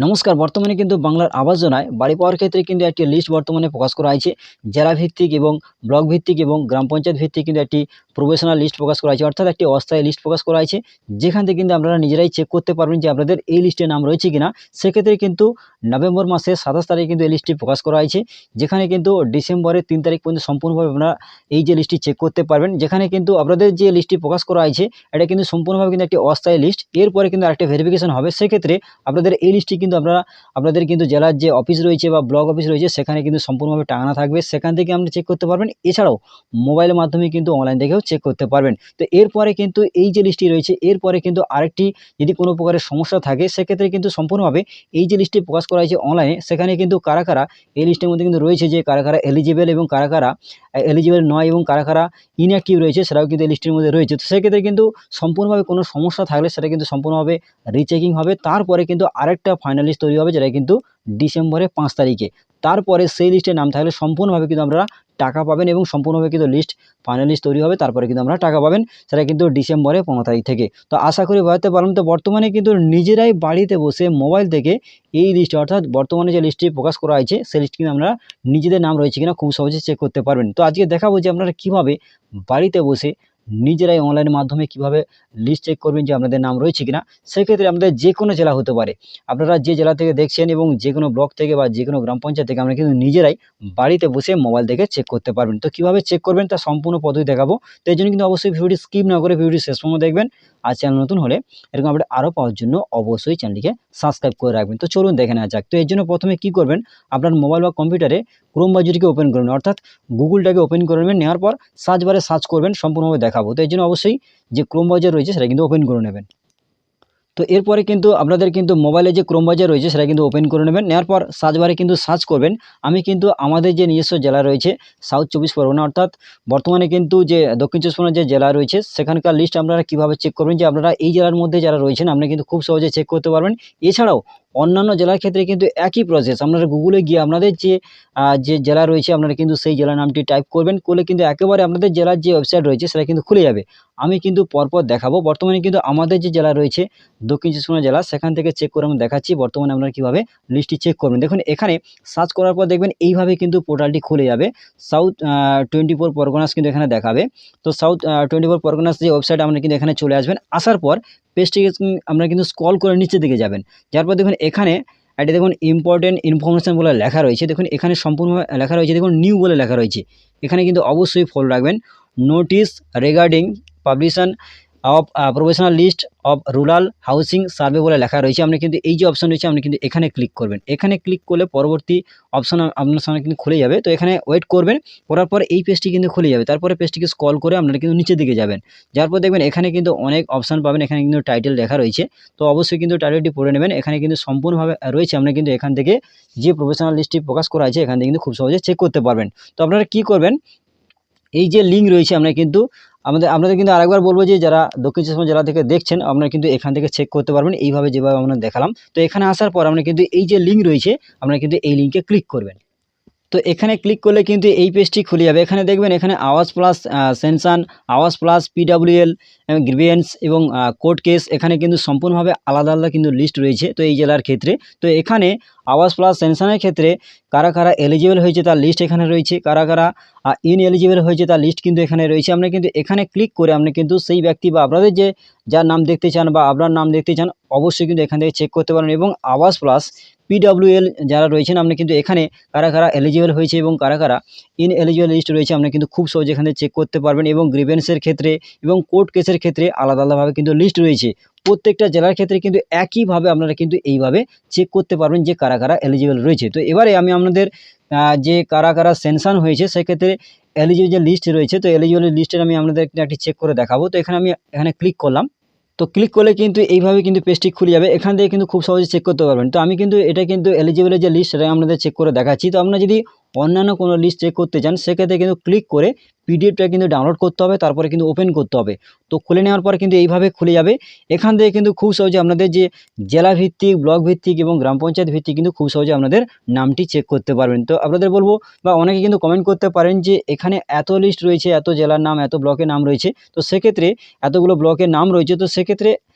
নমস্কার। বর্তমানে কিন্তু বাংলার আবাস যোজনায় বাড়ি পাওয়ার ক্ষেত্রে কিন্তু একটি লিস্ট বর্তমানে প্রকাশ করা হয়েছে। জেলা ভিত্তিক এবং ব্লক ভিত্তিক এবং গ্রাম পঞ্চায়েত ভিত্তিক কিন্তু একটি প্রফেশনাল লিস্ট প্রকাশ করা হয়েছে, অর্থাৎ একটি অস্থায়ী লিস্ট প্রকাশ করা হয়েছে, যেখান থেকে কিন্তু আপনারা নিজেরাই চেক করতে পারবেন যে আপনাদের এই লিস্টে নাম রয়েছে কিনা। সেক্ষেত্রে কিন্তু নভেম্বর মাসের 27 তারিখে কিন্তু এই লিস্টটি প্রকাশ করা হয়েছে, যেখানে কিন্তু ডিসেম্বরের 3 তারিখ পর্যন্ত সম্পূর্ণভাবে আপনারা এই যে লিস্টটি চেক করতে পারবেন। যেখানে কিন্তু আপনাদের যে লিস্টটি প্রকাশ করা হয়েছে এটা কিন্তু সম্পূর্ণভাবে কিন্তু একটি অস্থায়ী লিস্ট। এরপরে কিন্তু আরেকটা ভেরিফিকেশন হবে। সেক্ষেত্রে আপনাদের এই লিস্টটি কিন্তু আপনাদের কিন্তু জেলার যে অফিস রয়েছে বা ব্লক অফিস রয়েছে সেখানে কিন্তু সম্পূর্ণভাবে টাঙানো থাকবে, সেখান থেকে আপনি চেক করতে পারবেন। এছাড়াও মোবাইলের মাধ্যমে কিন্তু অনলাইন থেকেও চেক করতে পারবেন। তো এরপরে কিন্তু এই যে লিস্টটি রয়েছে এরপরে কিন্তু আরেকটি যদি কোনো প্রকারের সমস্যা থাকে সেক্ষেত্রে কিন্তু সম্পূর্ণভাবে এই যে লিস্টটি প্রকাশ করা হয়েছে অনলাইনে, সেখানে কিন্তু কারা কারা এই লিস্টের মধ্যে কিন্তু রয়েছে, যে কারা কারা এলিজিবল এবং কারা কারা এলিজিবল নয় এবং কারা কারা ইনঅ্যাক্টিভ রয়েছে সেটাও কিন্তু এই লিস্টের মধ্যে রয়েছে। তো সেক্ষেত্রে কিন্তু সম্পূর্ণভাবে কোনো সমস্যা থাকলে সেটা কিন্তু সম্পূর্ণভাবে রিচেকিং হবে। তারপরে কিন্তু আরেকটা ফাইনাল লিস্ট তৈরি হবে, যেটা কিন্তু ডিসেম্বরের 5 তারিখে। তারপরে সেই লিস্টে নাম থাকলে সম্পূর্ণভাবে কিন্তু আপনারা টাকা পাবেন এবং সম্পূর্ণভাবে কিন্তু লিস্ট ফাইনাল লিস্ট তৈরি হবে, তারপরে কিন্তু আমরা টাকা পাবেন, সেটা কিন্তু ডিসেম্বরের 15 তারিখ থেকে। তো আশা করি বোঝাতে পারলাম। তো বর্তমানে কিন্তু নিজেরাই বাড়িতে বসে মোবাইল থেকে এই লিস্ট, অর্থাৎ বর্তমানে যে লিস্টটি প্রকাশ করা হয়েছে সেই লিস্ট কিন্তু আমরা নিজেদের নাম রয়েছে কিনা খুব সহজে চেক করতে পারবেন। তো আজকে দেখাবো যে আপনারা কীভাবে বাড়িতে বসে নিজেরাই অনলাইনের মাধ্যমে কিভাবে লিস্ট চেক করবেন যে আপনাদের নাম রয়েছে কিনা। সেক্ষেত্রে আমাদের যে কোনো জেলা হতে পারে, আপনারা যে জেলা থেকে দেখছেন এবং যে কোনো ব্লক থেকে বা যে কোনো গ্রাম পঞ্চায়েত থেকে আমরা কিন্তু নিজেরাই বাড়িতে বসে মোবাইল থেকে চেক করতে পারবেন। তো কীভাবে চেক করবেন তার সম্পূর্ণ পদ্ধতি দেখাবো। তো এই জন্য কিন্তু অবশ্যই ভিডিওটি স্কিপ না করে ভিডিওটি শেষ পর্যন্ত দেখবেন। আর চ্যানেল নতুন হলে এরকম আপডেট আরও পাওয়ার জন্য অবশ্যই চ্যানেলটিকে সাবস্ক্রাইব করে রাখবেন। তো চলুন দেখে নেওয়া যাক। তো এর জন্য প্রথমে কী করবেন, আপনার মোবাইল বা কম্পিউটারে ক্রোম ব্রাউজারটিকে ওপেন করবেন, অর্থাৎ গুগলটাকে ওপেন করে নেবেন। নেওয়ার পর সার্চ বারে সার্চ করবেন, সম্পূর্ণভাবে দেখাবো। তো এর জন্য অবশ্যই যে ক্রোম ব্রাউজার রয়েছে সেটা কিন্তু ওপেন করে নেবেন। তো এরপরে কিন্তু আপনাদের কিন্তু মোবাইলে যে ক্রোম ব্রাউজার রয়েছে সেটা কিন্তু ওপেন করে নেবেন। নেওয়ার পর সার্চ বারে কিন্তু সার্চ করবেন। আমি কিন্তু আমাদের যে নিজস্ব জেলা রয়েছে সাউথ 24 পরগনা, অর্থাৎ বর্তমানে কিন্তু যে দক্ষিণ 24 পরগনার যে জেলা রয়েছে সেখানকার লিস্ট আপনারা কীভাবে চেক করবেন, যে আপনারা এই জেলার মধ্যে যারা রয়েছেন আপনি কিন্তু খুব সহজে চেক করতে পারবেন। এছাড়াও অন্যান্য জেলার ক্ষেত্রে কিন্তু একই প্রসেস, আপনারা গুগলে গিয়ে আপনাদের যে জেলা রয়েছে আপনারা কিন্তু সেই জেলার নামটি টাইপ করবেন, করলে কিন্তু একেবারে আপনাদের জেলার যে ওয়েবসাইট রয়েছে সেটা কিন্তু খুলে যাবে। আমি কিন্তু পরপর দেখাবো। বর্তমানে কিন্তু আমাদের যে জেলা রয়েছে দক্ষিণ 24 পরগনা জেলা, সেখান থেকে চেক করে আমি দেখাচ্ছি বর্তমানে আপনারা কীভাবে লিস্টটি চেক করবেন। দেখুন এখানে সার্চ করার পর দেখবেন এইভাবে কিন্তু পোর্টালটি খুলে যাবে। সাউথ 24 পরগনাস কিন্তু এখানে দেখাবে। তো সাউথ 24 পরগনাস যে ওয়েবসাইট আপনারা কিন্তু এখানে চলে আসবেন। আসার পর পেজটিকে আপনারা কিন্তু স্ক্রল করে নিচের দিকে যাবেন। যার পর দেখুন এখানে এটা দেখুন ইম্পর্টেন্ট ইনফরমেশন বলে লেখা রয়েছে। দেখুন এখানে সম্পূর্ণ লেখা রয়েছে, দেখুন নিউ বলে লেখা রয়েছে। এখানে কিন্তু অবশ্যই ফলো রাখবেন। Notice regarding publication of professional list of rural housing survey বলে লেখা রয়েছে। আপনি কিন্তু এই যে অপশন রয়েছে আপনি কিন্তু এখানে ক্লিক করবেন। এখানে ক্লিক করলে পরবর্তী অপশন আপনার সামনে কিন্তু খুলে যাবে। তো এখানে ওয়েট করবেন, করার পর এই পেজটি কিন্তু খুলে যাবে। তারপরে পেজটিকে স্ক্রল করে আপনারা কিন্তু নিচের দিকে যাবেন। যার পর দেখবেন এখানে কিন্তু অনেক অপশন পাবেন। এখানে কিন্তু টাইটেল লেখা রয়েছে, তো অবশ্যই কিন্তু টাইটেলটি পড়ে নেবেন। এখানে কিন্তু সম্পূর্ণভাবে রয়েছে, আপনি কিন্তু এখান থেকে যে প্রফেশনাল লিস্টটি প্রকাশ করা আছে এখান থেকে কিন্তু খুব সহজে চেক করতে পারবেন। তো আপনারা কী করবেন, এই যে লিঙ্ক রয়েছে আমরা কিন্তু আপনাদের কিন্তু আরেকবার বলবো যে যারা দক্ষিণ 24 পরগনা জেলা থেকে দেখছেন আপনারা কিন্তু এখান থেকে চেক করতে পারবেন এইভাবে, যেভাবে আমরা দেখালাম। তো এখানে আসার পর আমরা কিন্তু এই যে লিঙ্ক রয়েছে আপনারা কিন্তু এই লিঙ্কে ক্লিক করবেন। তো এখানে ক্লিক করলে কিন্তু এই পেজটি খুলে যাবে। এখানে দেখবেন এখানে আওয়াজ প্লাস সেনশন, আওয়াজ প্লাস পিডব্লিউএল, গ্রিভিয়েন্স এবং কোর্ট কেস, এখানে কিন্তু সম্পূর্ণভাবে আলাদা আলাদা কিন্তু লিস্ট রয়েছে তো এই জেলার ক্ষেত্রে। তো এখানে আওয়াজ প্লাস সেনশনের ক্ষেত্রে কারা কারা এলিজিবল হয়েছে তার লিস্ট এখানে রয়েছে, কারা কারা ইনএলিজিবল হয়েছে তার লিস্ট কিন্তু এখানে রয়েছে। আপনি কিন্তু এখানে ক্লিক করে আপনি কিন্তু সেই ব্যক্তি বা আপনাদের যার নাম দেখতে চান বা আপনার নাম দেখতে চান অবশ্যই কিন্তু এখান থেকে চেক করতে পারেন। এবং আওয়াজ প্লাস পিডব্লিউএল যারা রয়েছেন আপনি কিন্তু এখানে কারা কারা এলিজিবল হয়েছে এবং কারা কারা ইনএলিজিবল লিস্ট রয়েছে আপনি কিন্তু খুব সহজে এখানে চেক করতে পারবেন। এবং গ্রিভেন্সের ক্ষেত্রে এবং কোর্ট কেসের ক্ষেত্রে আলাদা আলাদাভাবে কিন্তু লিস্ট রয়েছে। প্রত্যেকটা জেলার ক্ষেত্রে কিন্তু একইভাবে আপনারা কিন্তু এইভাবে চেক করতে পারবেন যে কারা কারা এলিজিবল রয়েছে। তো এবারে আমি আপনাদের যে কারা কারা সেনশন হয়েছে সেক্ষেত্রে এলিজিবল যে লিস্ট রয়েছে, তো এলিজিবল লিস্টের আমি আপনাদের একটি চেক করে দেখাবো। তো এখানে আমি ক্লিক করলাম। তো ক্লিক করলে কিন্তু এইভাবে কিন্তু পেজটি খুলে যাবে। এখান থেকে কিন্তু খুব সহজে চেক করতে পারবেন। তো আমি কিন্তু এটা কিন্তু এলিজিবলের যে লিস্ট সেটা আপনাদের চেক করে দেখাচ্ছি। তো আপনারা যদি অন্যান্য কোনো লিস্ট চেক করতে চান সেক্ষেত্রে কিন্তু ক্লিক করে পিডিএফটা কিন্তু ডাউনলোড করতে হবে, তারপরে কিন্তু ওপেন করতে হবে। তো খুলে নেওয়ার পর কিন্তু এইভাবে খুলে যাবে। এখান থেকে কিন্তু খুব সহজে আপনাদের যে জেলা ভিত্তিক, ব্লক ভিত্তিক এবং গ্রাম পঞ্চায়েত ভিত্তিক কিন্তু খুব সহজে আপনাদের নামটি চেক করতে পারবেন। তো আপনাদের বলবো, বা অনেকে কিন্তু কমেন্ট করতে পারেন যে এখানে এত লিস্ট রয়েছে, এত জেলার নাম, এত ব্লকের নাম রয়েছে, তো সেক্ষেত্রে এতগুলো ব্লকের নাম রয়েছে, তো সেক্ষেত্রে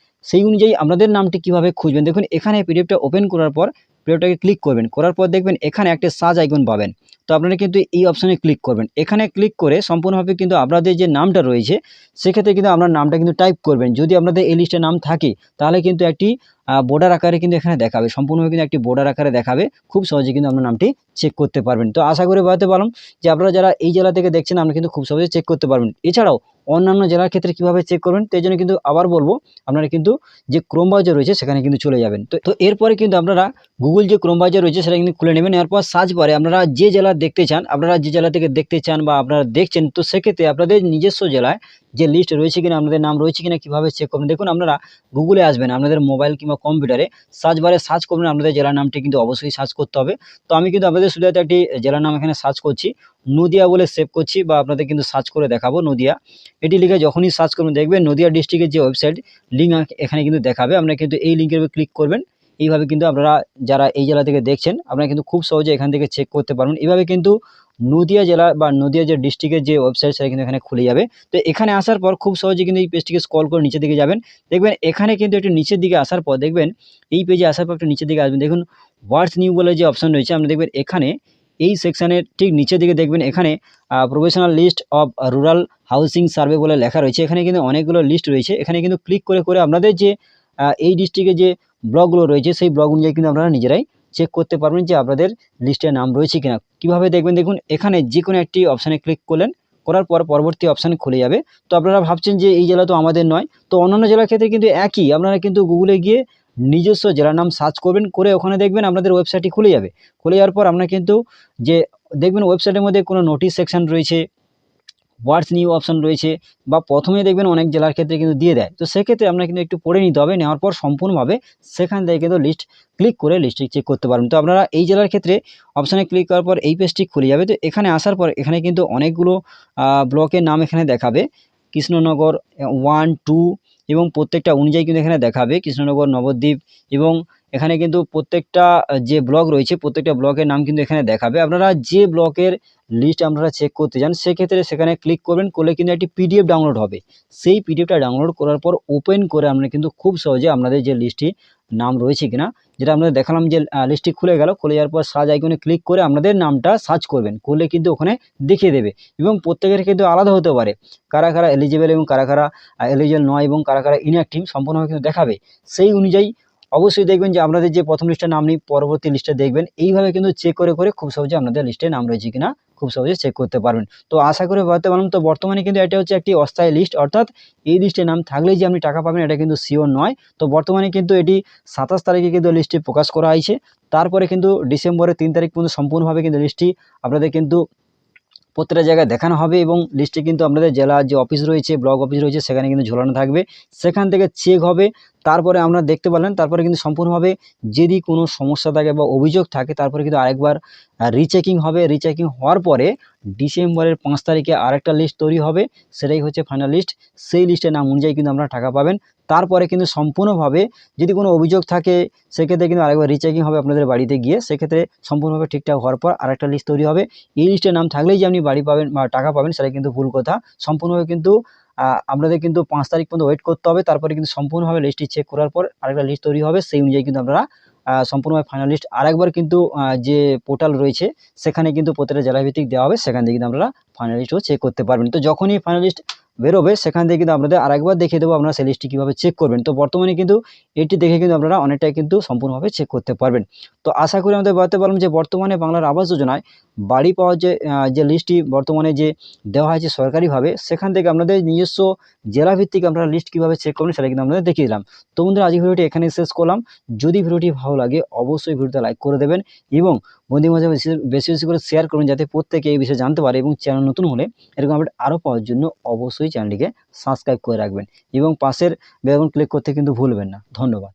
সেই অনুযায়ী আপনাদের নামটি কিভাবে খুঁজবেন, দেখুন এখানে পিডিএফটা ওপেন করার পর পিডিএফটাকে ক্লিক করবেন, করার পর দেখবেন এখানে একটা সার্চ আইকন পাবেন। তো আপনারা কিন্তু এই অপশনে ক্লিক করবেন। এখানে ক্লিক করে সম্পূর্ণভাবে কিন্তু আপনাদের যে নামটা রয়েছে সেক্ষেত্রে কিন্তু আপনার নামটা কিন্তু টাইপ করবেন। যদি আপনাদের এই লিস্টে নাম থাকে তাহলে কিন্তু একটি বর্ডার আকারে কিন্তু এখানে দেখাবে, সম্পূর্ণভাবে কিন্তু একটি বর্ডার আকারে দেখাবে। খুব সহজে কিন্তু আপনার নামটি চেক করতে পারবেন। তো আশা করে বোঝাতে পারলাম যে আপনারা যারা এই জেলা থেকে দেখছেন আপনারা কিন্তু খুব সহজে চেক করতে পারবেন। এছাড়াও অন্যান্য জেলার ক্ষেত্রে কিভাবে চেক করবেন তাই জন্য কিন্তু আবার বলবো, আপনারা কিন্তু যে ক্রোম ব্রাউজার রয়েছে সেখানে কিন্তু চলে যাবেন। তো এরপরে কিন্তু আপনারা গুগল যে ক্রোম ব্রাউজার রয়েছে সেটা কিন্তু খুলে নেবেন। এরপর সার্চ বারে আপনারা যে জেলা দেখতে চান, আপনারা যে জেলা থেকে দেখতে চান বা আপনারা দেখছেন, তো সেক্ষেত্রে আপনাদের নিজস্ব জেলায় যে লিস্ট রয়েছে কিনা, আপনাদের নাম রয়েছে কিনা কিভাবে চেক করবেন, দেখুন আপনারা গুগলে আসবেন, আপনাদের মোবাইল কিংবা কম্পিউটারে সার্চ বারে সার্চ করবেন, আপনাদের জেলার নামটি কিন্তু অবশ্যই সার্চ করতে হবে। তো আমি কিন্তু আপনাদের সুবিধাতে একটি জেলার নাম এখানে সার্চ করছি, নদিয়া বলে সেভ করছি, বা আপনাদের কিন্তু সার্চ করে দেখাবো নদিয়া। এটি লিখে যখনই সার্চ করবেন দেখবেন নদিয়া ডিস্ট্রিক্টের যে ওয়েবসাইট লিঙ্ক এখানে কিন্তু দেখাবে। আপনারা কিন্তু এই লিঙ্কের উপর ক্লিক করবেন। এইভাবে কিন্তু আপনারা যারা এই জেলা থেকে দেখছেন আপনারা কিন্তু খুব সহজে এখান থেকে চেক করতে পারবেন। এইভাবে কিন্তু নদিয়া জেলা বা নদিয়া যে ডিস্ট্রিক্টের যে ওয়েবসাইট সেটা কিন্তু এখানে খুলে যাবে। তো এখানে আসার পর খুব সহজে কিন্তু এই পেজটিকে স্ক্রল করে নিচের দিকে যাবেন। দেখবেন এখানে কিন্তু একটু নিচের দিকে আসার পর দেখবেন, এই পেজে আসার পর একটু নিচের দিকে আসবেন, দেখুন হোয়াটস নিউ বলে যে অপশন রয়েছে, আপনি দেখবেন এখানে এই সেকশনের ঠিক নিচের দিকে দেখবেন এখানে professional list of rural housing survey বলে লেখা রয়েছে। এখানে কিন্তু অনেকগুলো লিস্ট রয়েছে। এখানে কিন্তু ক্লিক করে করে আপনাদের যে এই ডিস্ট্রিক্টে যে ব্লকগুলো রয়েছে সেই ব্লক অনুযায়ী কিন্তু আপনারা নিজেরাই চেক করতে পারবেন যে আপনাদের লিস্টে নাম রয়েছে কিনা। কিভাবে দেখবেন, দেখুন এখানে যে কোনো একটি অপশানে ক্লিক করলেন, করার পর পরবর্তী অপশান খুলে যাবে। তো আপনারা ভাবছেন যে এই জেলা তো আমাদের নয়, তো অন্যান্য জেলার ক্ষেত্রে কিন্তু একই, আপনারা কিন্তু গুগলে গিয়ে নিজস্ব জেলার নাম সার্চ করবেন, করে ওখানে দেখবেন আপনাদের ওয়েবসাইটটি খুলে যাবে। খুলে যাওয়ার পর আপনারা কিন্তু যে দেখবেন ওয়েবসাইটের মধ্যে কোনো নোটিশ সেকশন রয়েছে, হোয়াটস নিউ অপশন রয়েছে, বা প্রথমে দেখবেন অনেক জেলার ক্ষেত্রে কিন্তু দিয়ে দেয়। তো সেক্ষেত্রে আপনার কিন্তু একটু পড়ে নিতে হবে, নেওয়ার পর সম্পূর্ণভাবে সেখান থেকে কিন্তু লিস্ট ক্লিক করে লিস্টটি চেক করতে পারবেন। তো আপনারা এই জেলার ক্ষেত্রে অপশানে ক্লিক করার পর এই পেজটি খুলে যাবে। তো এখানে আসার পর এখানে কিন্তু অনেকগুলো ব্লকের নাম এখানে দেখাবে, কৃষ্ণনগর 1, 2 এবং প্রত্যেকটা অনুযায়ী কিন্তু এখানে দেখাবে কৃষ্ণনগর, নবদ্বীপ, এবং এখানে কিন্তু প্রত্যেকটা যে ব্লক রয়েছে প্রত্যেকটা ব্লকের নাম কিন্তু এখানে দেখাবে। আপনারা যে ব্লকের লিস্ট আপনারা চেক করতে চান সেক্ষেত্রে সেখানে ক্লিক করবেন, করলে কিন্তু একটি পিডিএফ ডাউনলোড হবে। সেই পিডিএফটা ডাউনলোড করার পর ওপেন করে আপনারা কিন্তু খুব সহজে আপনাদের যে লিস্টটি নাম রয়েছে কিনা, যেটা আপনাদের দেখালাম যে লিস্টটি খুলে গেল, খুলে যাওয়ার পর সার্চ আইকনে ক্লিক করে আপনাদের নামটা সার্চ করবেন, করলে কিন্তু ওখানে দেখিয়ে দেবে। এবং প্রত্যেকের কিন্তু আলাদা হতে পারে, কারা কারা এলিজিবল এবং কারা কারা এলিজিবল নয় এবং কারা কারা ইনঅ্যাক্টিভ সম্পূর্ণভাবে কিন্তু দেখাবে। সেই অনুযায়ী অবশ্যই দেখবেন যে আপনাদের যে প্রথম লিস্টের নাম নেই পরবর্তী লিস্টে দেখবেন। এইভাবে কিন্তু চেক করে করে খুব সহজে আপনাদের লিস্টে নাম রয়েছে কিনা খুব সহজে চেক করতে পারবেন। তো আশা করে বলতে পারলাম, তো বর্তমানে কিন্তু এটা হচ্ছে একটি অস্থায়ী লিস্ট, অর্থাৎ এই লিস্টে নাম থাকলেই যে আপনি টাকা পাবেন এটা কিন্তু শিওর নয়। তো বর্তমানে কিন্তু এটি 27 তারিখে কিন্তু লিস্টটি প্রকাশ করা হয়েছে। তারপরে কিন্তু ডিসেম্বরের 3 তারিখ পর্যন্ত সম্পূর্ণভাবে কিন্তু লিস্টটি আপনাদের কিন্তু প্রত্যেকটা জায়গায় দেখানো হবে, এবং লিস্টে কিন্তু আপনাদের জেলার যে অফিস রয়েছে, ব্লক অফিস রয়েছে সেখানে কিন্তু ঝোলানো থাকবে। সেখান থেকে চেক হবে, তারপরে আপনারা দেখতে পারলেন। তারপরে কিন্তু সম্পূর্ণভাবে যদি কোনো সমস্যা থাকে বা অভিযোগ থাকে তারপরে কিন্তু আরেকবার রিচেকিং হবে। রিচেকিং হওয়ার পরে ডিসেম্বরের 5 তারিখে আরেকটা লিস্ট তৈরি হবে, সেটাই হচ্ছে ফাইনাল লিস্ট। সেই লিস্টের নাম অনুযায়ী কিন্তু আপনারা টাকা পাবেন। তারপরে কিন্তু সম্পূর্ণভাবে যদি কোনো অভিযোগ থাকে সেক্ষেত্রে কিন্তু আরেকবার রিচেকিং হবে আপনাদের বাড়িতে গিয়ে, সেক্ষেত্রে সম্পূর্ণভাবে ঠিকঠাক হওয়ার পর আরেকটা লিস্ট তৈরি হবে। এই লিস্টের নাম থাকলেই যে আপনি বাড়ি পাবেন বা টাকা পাবেন সেটা কিন্তু ভুল কথা। সম্পূর্ণভাবে কিন্তু আপনাদের কিন্তু 5 তারিখ পর্যন্ত ওয়েট করতে হবে। তারপরে কিন্তু সম্পূর্ণভাবে লিস্টটি চেক করার পর আরেকটা লিস্ট তৈরি হবে। সেই অনুযায়ী কিন্তু আপনারা সম্পূর্ণভাবে ফাইনাল লিস্ট আরেকবার কিন্তু যে পোর্টাল রয়েছে সেখানে কিন্তু প্রত্যেকটা জেলাভিত্তিক দেওয়া হবে, সেখান থেকে কিন্তু আপনারা ফাইনাল লিস্টও চেক করতে পারবেন। তো যখনই ফাইনাল লিস্ট বেরোবে সেখান থেকে কিন্তু আপনাদের আরেকবার দেখিয়ে দেবো আপনারা সেই লিস্টটি কীভাবে চেক করবেন। তো বর্তমানে কিন্তু এটি দেখে কিন্তু আপনারা অনেকটাই কিন্তু সম্পূর্ণভাবে চেক করতে পারবেন। তো আশা করি আমাদের বলতে পারলাম যে বর্তমানে বাংলার আবাস যোজনায় বাড়ি পাওয়ার যে লিস্টটি বর্তমানে যে দেওয়া হয়েছে সরকারিভাবে, সেখান থেকে আপনাদের নিজস্ব জেলাভিত্তিক আপনারা লিস্ট কীভাবে চেক করবেন সেটা কিন্তু আপনাদের দেখিয়ে দিলাম। তো বন্ধুরা আজকের ভিডিওটি এখানে শেষ করলাম। যদি ভিডিওটি ভালো লাগে অবশ্যই ভিডিওতে লাইক করে দেবেন এবং বন্ধুদের মাঝে বেশি বেশি বেশি করে শেয়ার করুন, যাতে প্রত্যেকে এই বিষয়ে জানতে পারে। এবং চ্যানেল নতুন হলে এরকম আপডেট আরও পাওয়ার জন্য অবশ্যই চ্যানেলটিকে সাবস্ক্রাইব করে রাখবেন এবং পাশের বেল আইকন ক্লিক করতে কিন্তু ভুলবেন না। ধন্যবাদ।